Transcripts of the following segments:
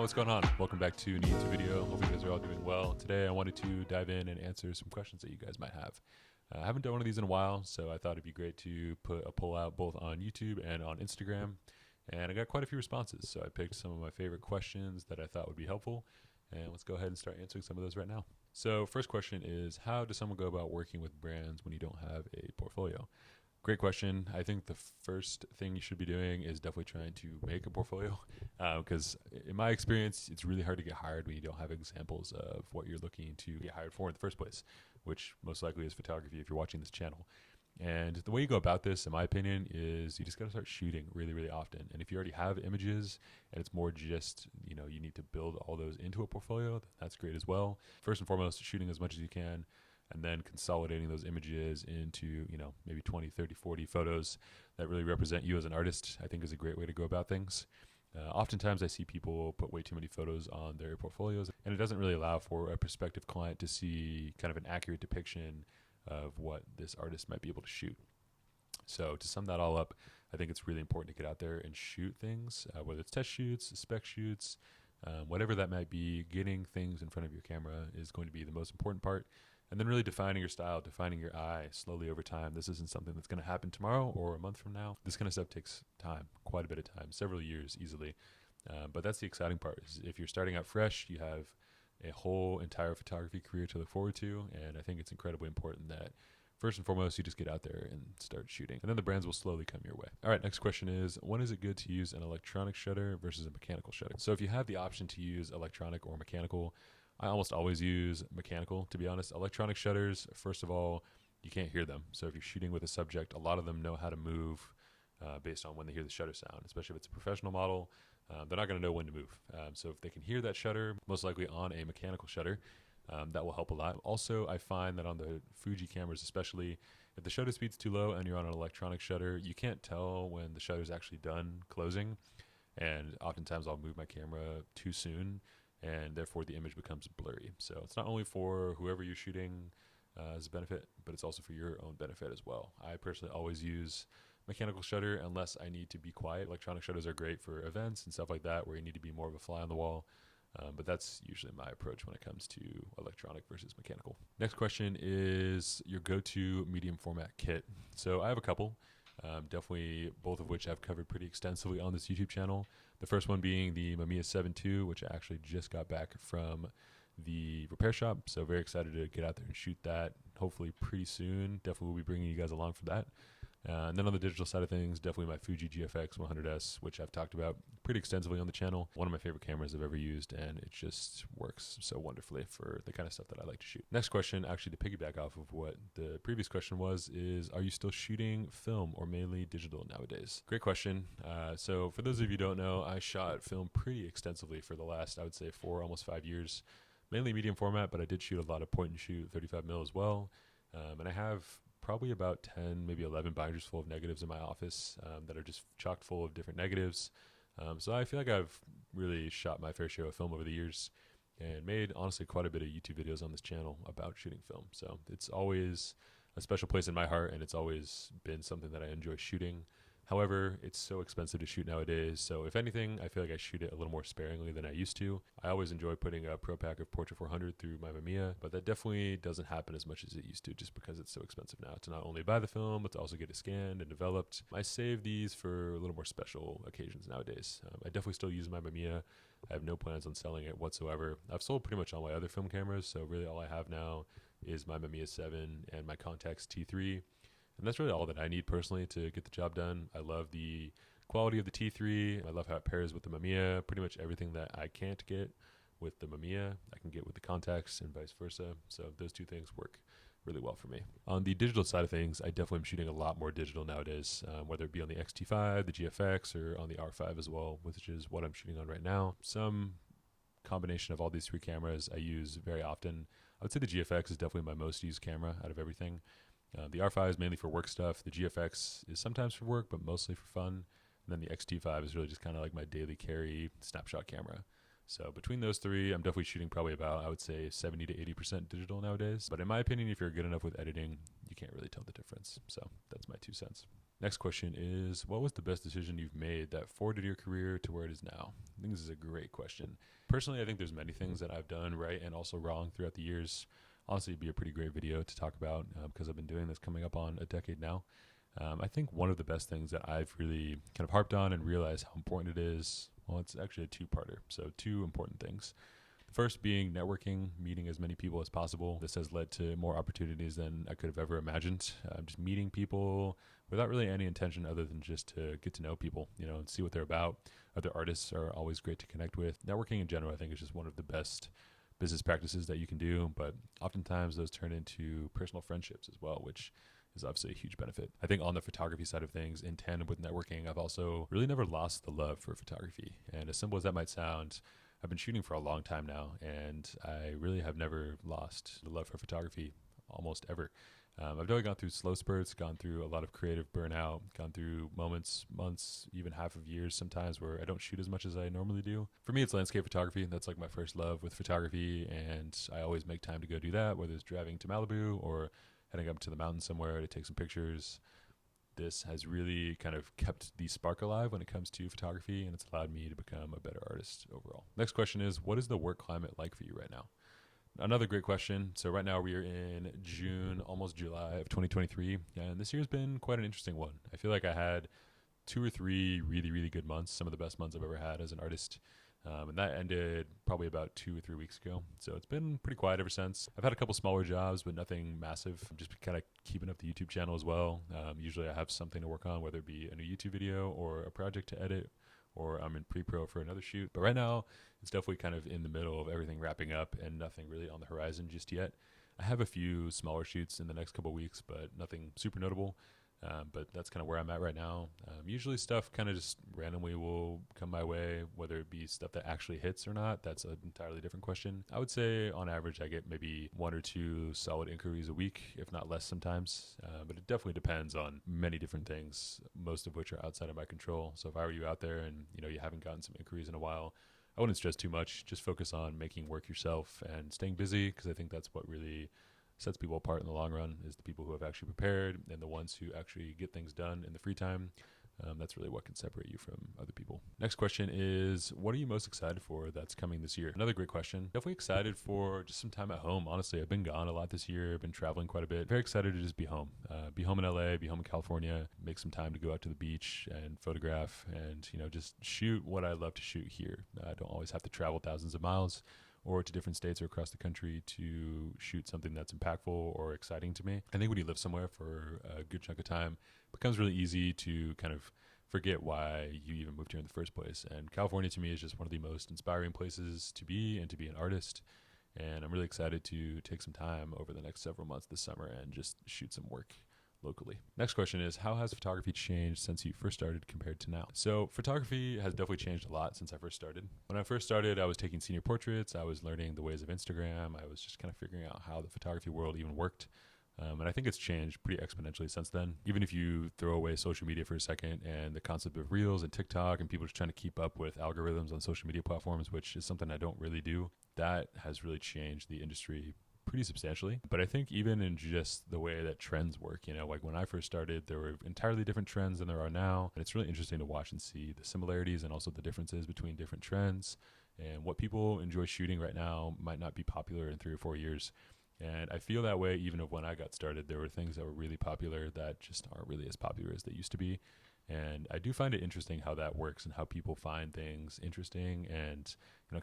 what's going on? Welcome back to an YouTube video. Hope you guys are all doing well. Today I wanted to dive in and answer some questions that you guys might have. I haven't done one of these in a while, so I thought it'd be great to put a poll out both on YouTube and on Instagram. And I got quite a few responses, so I picked some of my favorite questions that I thought would be helpful. And let's go ahead and start answering some of those right now. So first question is, how does someone go about working with brands when you don't have a portfolio? Great question. I think the first thing you should be doing is definitely trying to make a portfolio, because in my experience, it's really hard to get hired when you don't have examples of what you're looking to get hired for in the first place, which most likely is photography if you're watching this channel. And the way you go about this, in my opinion, is you just got to start shooting really, really often. And if you already have images and it's more just, you need to build all those into a portfolio, that's great as well. First and foremost, shooting as much as you can, and then consolidating those images into, maybe 20, 30, 40 photos that really represent you as an artist, I think is a great way to go about things. Oftentimes I see people put way too many photos on their portfolios, and it doesn't really allow for a prospective client to see kind of an accurate depiction of what this artist might be able to shoot. So to sum that all up, I think it's really important to get out there and shoot things, whether it's test shoots, spec shoots, whatever that might be. Getting things in front of your camera is going to be the most important part. And then really defining your style, defining your eye slowly over time. This isn't something that's going to happen tomorrow or a month from now. This kind of stuff takes time, quite a bit of time, several years easily. But that's the exciting part. Is if you're starting out fresh, you have a whole entire photography career to look forward to. And I think it's incredibly important that first and foremost, you just get out there and start shooting. And then the brands will slowly come your way. All right, next question is, when is it good to use an electronic shutter versus a mechanical shutter? So if you have the option to use electronic or mechanical, I almost always use mechanical, to be honest. Electronic shutters, first of all, you can't hear them. So if you're shooting with a subject, a lot of them know how to move based on when they hear the shutter sound, especially if it's a professional model. They're not going to know when to move. So if they can hear that shutter, most likely on a mechanical shutter, that will help a lot. Also, I find that on the Fuji cameras especially, if the shutter speed's too low and you're on an electronic shutter, you can't tell when the shutter's actually done closing. And oftentimes I'll move my camera too soon, and therefore the image becomes blurry. So it's not only for whoever you're shooting as a benefit, but it's also for your own benefit as well. I personally always use mechanical shutter unless I need to be quiet. Electronic shutters are great for events and stuff like that where you need to be more of a fly on the wall. But that's usually my approach when it comes to electronic versus mechanical. Next question is your go-to medium format kit. So I have a couple, definitely both of which I've covered pretty extensively on this YouTube channel. The first one being the Mamiya 7II, which I actually just got back from the repair shop. So very excited to get out there and shoot that hopefully pretty soon. Definitely will be bringing you guys along for that. And then on the digital side of things, definitely my Fuji GFX 100S, which I've talked about pretty extensively on the channel. One of my favorite cameras I've ever used, and it just works so wonderfully for the kind of stuff that I like to shoot. Next question, actually to piggyback off of what the previous question was, is are you still shooting film or mainly digital nowadays? Great question. So for those of you who don't know, I shot film pretty extensively for the last, I would say, almost 5 years. Mainly medium format, but I did shoot a lot of point and shoot 35mm as well. And I have probably about 10, maybe 11 binders full of negatives in my office that are just chock full of different negatives. So I feel like I've really shot my fair share of film over the years and made, honestly, quite a bit of YouTube videos on this channel about shooting film. So it's always a special place in my heart, and it's always been something that I enjoy shooting. However, it's so expensive to shoot nowadays, so if anything, I feel like I shoot it a little more sparingly than I used to. I always enjoy putting a Pro Pack of Portra 400 through my Mamiya, but that definitely doesn't happen as much as it used to just because it's so expensive now to not only buy the film, but to also get it scanned and developed. I save these for a little more special occasions nowadays. I definitely still use my Mamiya. I have no plans on selling it whatsoever. I've sold pretty much all my other film cameras, so really all I have now is my Mamiya 7 and my Contax T3. And that's really all that I need personally to get the job done. I love the quality of the T3. I love how it pairs with the Mamiya. Pretty much everything that I can't get with the Mamiya, I can get with the Contax and vice versa. So those two things work really well for me. On the digital side of things, I definitely am shooting a lot more digital nowadays, whether it be on the X-T5, the GFX, or on the R5 as well, which is what I'm shooting on right now. Some combination of all these three cameras I use very often. I would say the GFX is definitely my most used camera out of everything. The R5 is mainly for work stuff. The GFX is sometimes for work, but mostly for fun. And then the X-T5 is really just kind of like my daily carry snapshot camera. So between those three, I'm definitely shooting probably about, I would say, 70 to 80% digital nowadays. But in my opinion, if you're good enough with editing, you can't really tell the difference. So that's my 2 cents. Next question is, what was the best decision you've made that forwarded your career to where it is now? I think this is a great question. Personally, I think there's many things that I've done right and also wrong throughout the years. Honestly, it'd be a pretty great video to talk about because I've been doing this coming up on a decade now. I think one of the best things that I've really kind of harped on and realized how important it is, well, it's actually a two-parter. So 2 important things. The first being networking, meeting as many people as possible. This has led to more opportunities than I could have ever imagined. Just meeting people without really any intention other than just to get to know people, and see what they're about. Other artists are always great to connect with. Networking in general, I think, is just one of the best business practices that you can do, but oftentimes those turn into personal friendships as well, which is obviously a huge benefit. I think on the photography side of things, in tandem with networking, I've also really never lost the love for photography. And as simple as that might sound, I've been shooting for a long time now, and I really have never lost the love for photography almost ever. I've definitely gone through slow spurts, gone through a lot of creative burnout, gone through moments, months, even half of years sometimes where I don't shoot as much as I normally do. For me, it's landscape photography. That's like my first love with photography, and I always make time to go do that, whether it's driving to Malibu or heading up to the mountains somewhere to take some pictures. This has really kind of kept the spark alive when it comes to photography, and it's allowed me to become a better artist overall. Next question is, what is the work climate like for you right now? Another great question. So right now we are in June, almost July of 2023, and this year's been quite an interesting one. I feel like I had 2 or 3 really, really good months, some of the best months I've ever had as an artist. And that ended probably about 2 or 3 weeks ago. So it's been pretty quiet ever since. I've had a couple smaller jobs, but nothing massive. I'm just kind of keeping up the YouTube channel as well. Usually I have something to work on, whether it be a new YouTube video or a project to edit, or I'm in pre-pro for another shoot. But right now, it's definitely kind of in the middle of everything wrapping up and nothing really on the horizon just yet. I have a few smaller shoots in the next couple of weeks, but nothing super notable. But that's kind of where I'm at right now. Usually stuff kind of just randomly will come my way, whether it be stuff that actually hits or not. That's an entirely different question. I would say on average, I get maybe 1 or 2 solid inquiries a week, if not less sometimes. But it definitely depends on many different things, most of which are outside of my control. So if I were you out there and you haven't gotten some inquiries in a while, I wouldn't stress too much. Just focus on making work yourself and staying busy, because I think that's what really sets people apart in the long run, is the people who have actually prepared and the ones who actually get things done in the free time. That's really what can separate you from other people. Next question is, what are you most excited for that's coming this year? Another great question. Definitely excited for just some time at home. Honestly, I've been gone a lot this year. I've been traveling quite a bit. Very excited to just be home. Be home in LA, be home in California, make some time to go out to the beach and photograph and, just shoot what I love to shoot here. I don't always have to travel thousands of miles or to different states or across the country to shoot something that's impactful or exciting to me. I think when you live somewhere for a good chunk of time, it becomes really easy to kind of forget why you even moved here in the first place. And California to me is just one of the most inspiring places to be and to be an artist. And I'm really excited to take some time over the next several months this summer and just shoot some work locally. Next question is, how has photography changed since you first started compared to now? So photography has definitely changed a lot since I first started. When I first started, I was taking senior portraits. I was learning the ways of Instagram. I was just kind of figuring out how the photography world even worked. And I think it's changed pretty exponentially since then. Even if you throw away social media for a second and the concept of Reels and TikTok and people just trying to keep up with algorithms on social media platforms, which is something I don't really do, that has really changed the industry pretty substantially. But I think even in just the way that trends work, like when I first started, there were entirely different trends than there are now. And it's really interesting to watch and see the similarities and also the differences between different trends. And what people enjoy shooting right now might not be popular in 3 or 4 years. And I feel that way even of when I got started. There were things that were really popular that just aren't really as popular as they used to be. And I do find it interesting how that works and how people find things interesting and,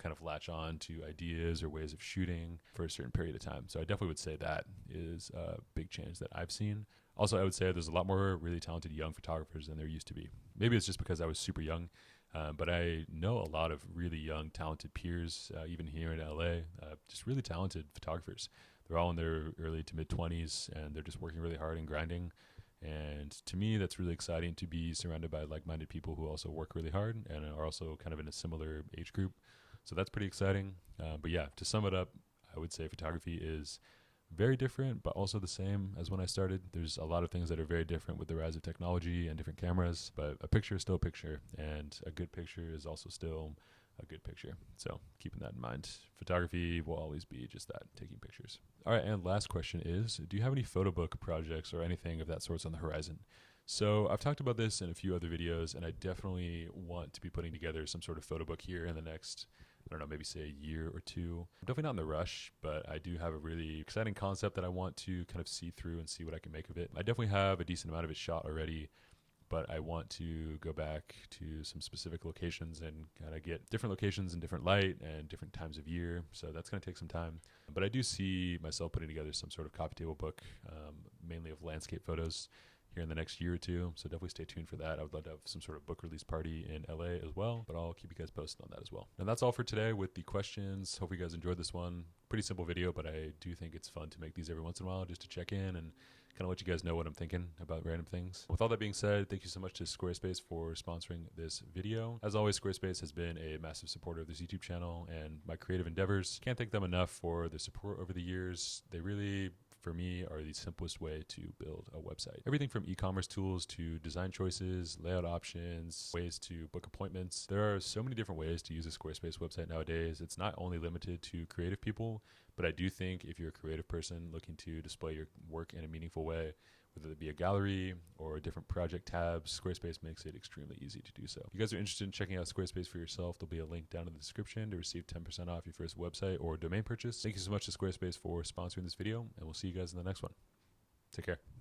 kind of latch on to ideas or ways of shooting for a certain period of time. So I definitely would say that is a big change that I've seen. Also, I would say there's a lot more really talented young photographers than there used to be. Maybe it's just because I was super young, but I know a lot of really young, talented peers, even here in LA, just really talented photographers. They're all in their early to mid-20s, and they're just working really hard and grinding. And to me, that's really exciting to be surrounded by like-minded people who also work really hard and are also kind of in a similar age group. So that's pretty exciting. But yeah, to sum it up, I would say photography is very different, but also the same as when I started. There's a lot of things that are very different with the rise of technology and different cameras, but a picture is still a picture, and a good picture is also still a good picture. So keeping that in mind. Photography will always be just that, taking pictures. All right, and last question is, do you have any photo book projects or anything of that sorts on the horizon? So I've talked about this in a few other videos, and I definitely want to be putting together some sort of photo book here in the next, I don't know, maybe say a year or two. I'm definitely not in the rush, but I do have a really exciting concept that I want to kind of see through and see what I can make of it. I definitely have a decent amount of it shot already, but I want to go back to some specific locations and kind of get different locations in different light and different times of year. So that's going to take some time. But I do see myself putting together some sort of coffee table book, mainly of landscape photos here in the next year or two. So definitely stay tuned for that. I would love to have some sort of book release party in LA as well, but I'll keep you guys posted on that as well. And that's all for today with the questions. Hope you guys enjoyed this one. Pretty simple video, but I do think it's fun to make these every once in a while just to check in and kind of let you guys know what I'm thinking about random things. With all that being said, thank you so much to Squarespace for sponsoring this video. As always, Squarespace has been a massive supporter of this YouTube channel and my creative endeavors. Can't thank them enough for the support over the years. They really, for me, are the simplest way to build a website. Everything from e-commerce tools to design choices, layout options, ways to book appointments. There are so many different ways to use a Squarespace website nowadays. It's not only limited to creative people, but I do think if you're a creative person looking to display your work in a meaningful way, whether it be a gallery or different project tabs, Squarespace makes it extremely easy to do so. If you guys are interested in checking out Squarespace for yourself, there'll be a link down in the description to receive 10% off your first website or domain purchase. Thank you so much to Squarespace for sponsoring this video, and we'll see you guys in the next one. Take care.